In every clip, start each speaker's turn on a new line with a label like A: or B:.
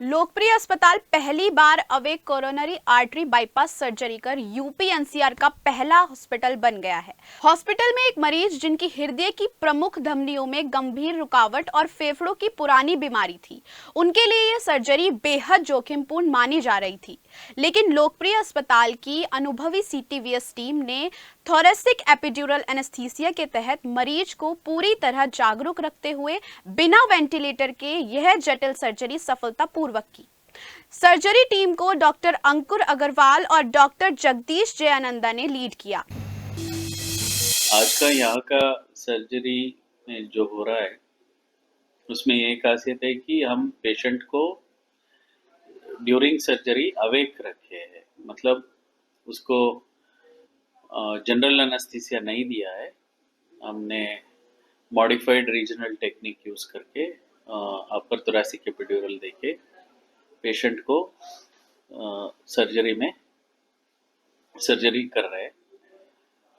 A: लोकप्रिय अस्पताल पहली बार awake coronary artery bypass surgery कर यूपी एनसीआर का पहला हॉस्पिटल बन गया है। हॉस्पिटल में एक मरीज जिनकी हृदय की प्रमुख धमनियों में गंभीर रुकावट और फेफड़ों की पुरानी बीमारी थी, उनके लिए यह सर्जरी बेहद जोखिमपूर्ण मानी जा रही थी। लेकिन लोकप्रिय अस्पताल की अनुभवी सीटीवीएस टीम ने थोरेसिक एपिड्यूरल एनेस्थीसिया के तहत मरीज को पूरी तरह जागरूक रखते हुए बिना वेंटिलेटर के यह जटिल सर्जरी सफलतापूर्वक की। सर्जरी टीम को डॉक्टर अंकुर अग्रवाल और डॉक्टर जगदीश जयानंदा ने लीड किया।
B: आज का यहाँ का सर्जरी में जो हो रहा है उसमें ये खासियत है कि हम पेशेंट को ड्यूरिंग सर्जरी अवेक रखे हैं, मतलब उसको जनरल एनेस्थीसिया नहीं दिया है। हमने मॉडिफाइड रीजनल टेक्निक यूज़ करके अपर थोरेसिक एपिड्यूरल देके पेशेंट को सर्जरी कर रहे हैं।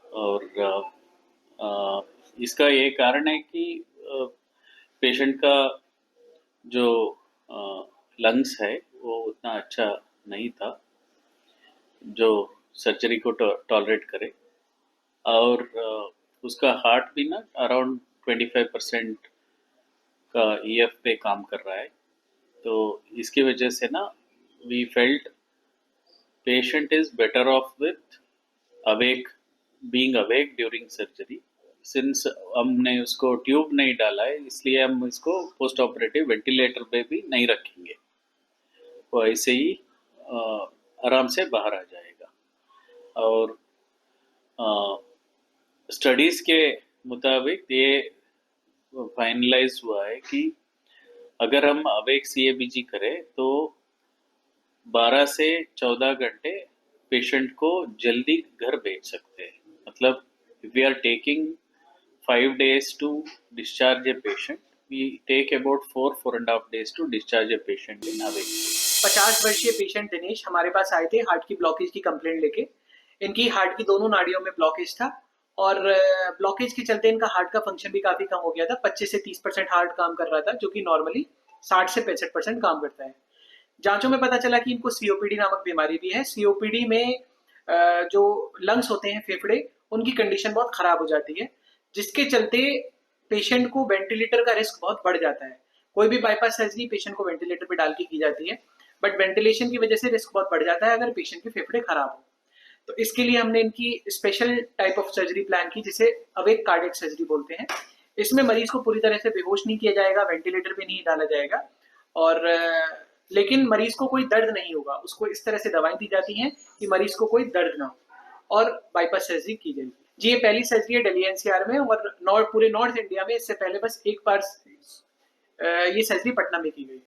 B: और इसका ये कारण है कि पेशेंट का जो लंग्स है वो उतना अच्छा नहीं था जो सर्जरी को टॉलरेट करे, और उसका हार्ट भी ना अराउंड 25% का ईएफ पे काम कर रहा है। तो इसकी वजह से ना we felt patient is better off with awake, being awake during surgery. Since हमने उसको ट्यूब नहीं डाला है, इसलिए हम इसको पोस्ट ऑपरेटिव वेंटिलेटर पे भी नहीं रखेंगे, वो ऐसे ही आराम से बाहर आ जाएगा। और स्टडीज़ के मुताबिक ये फाइनलाइज हुआ है कि अगर हम अवेक सीएबीजी करें तो 12 से 14 घंटे पेशेंट को जल्दी घर भेज सकते हैं। मतलब if we are taking 5 days to discharge a patient, we take about 4.5 days to discharge a patient in awake.
C: 50 वर्षीय पेशेंट दिनेश हमारे पास आए थे हार्ट की ब्लॉकेज की कंप्लेंट लेके। इनकी हार्ट की दोनों नाड़ियों में ब्लॉकेज था और ब्लॉकेज के चलते इनका हार्ट का फंक्शन भी काफी कम हो गया था। 25 से 30% हार्ट काम कर रहा था, जो कि नॉर्मली 60 से 65% काम करता है। जांचों में पता चला कि इनको सीओपीडी नामक बीमारी भी है। सीओपीडी में जो लंग्स होते हैं, फेफड़े, उनकी कंडीशन बहुत खराब हो जाती है, जिसके चलते पेशेंट को वेंटिलेटर का रिस्क बहुत बढ़ जाता है। कोई भी बाईपास सर्जरी पेशेंट को वेंटिलेटर पे डाल के की जाती है, बट वेंटिलेशन की वजह से रिस्क बहुत बढ़ जाता है अगर पेशेंट के फेफड़े खराब हो। तो इसके लिए हमने इनकी special type of surgery plan की, जिसे अवेक कार्डियक सर्जरी बोलते हैं। इसमें मरीज को पूरी तरह से बेहोश नहीं किया जाएगा, वेंटिलेटर पे नहीं डाला जाएगा, और लेकिन मरीज को कोई दर्द नहीं होगा। उसको इस तरह से दवाएं दी जाती हैं कि मरीज को कोई दर्द ना हो, और बाईपास सर्जरी की जाएगी। जी, ये पहली सर्जरी है दिल्ली एनसीआर में, और पूरे नॉर्थ इंडिया में इससे पहले बस एक बार ये सर्जरी पटना में की गई।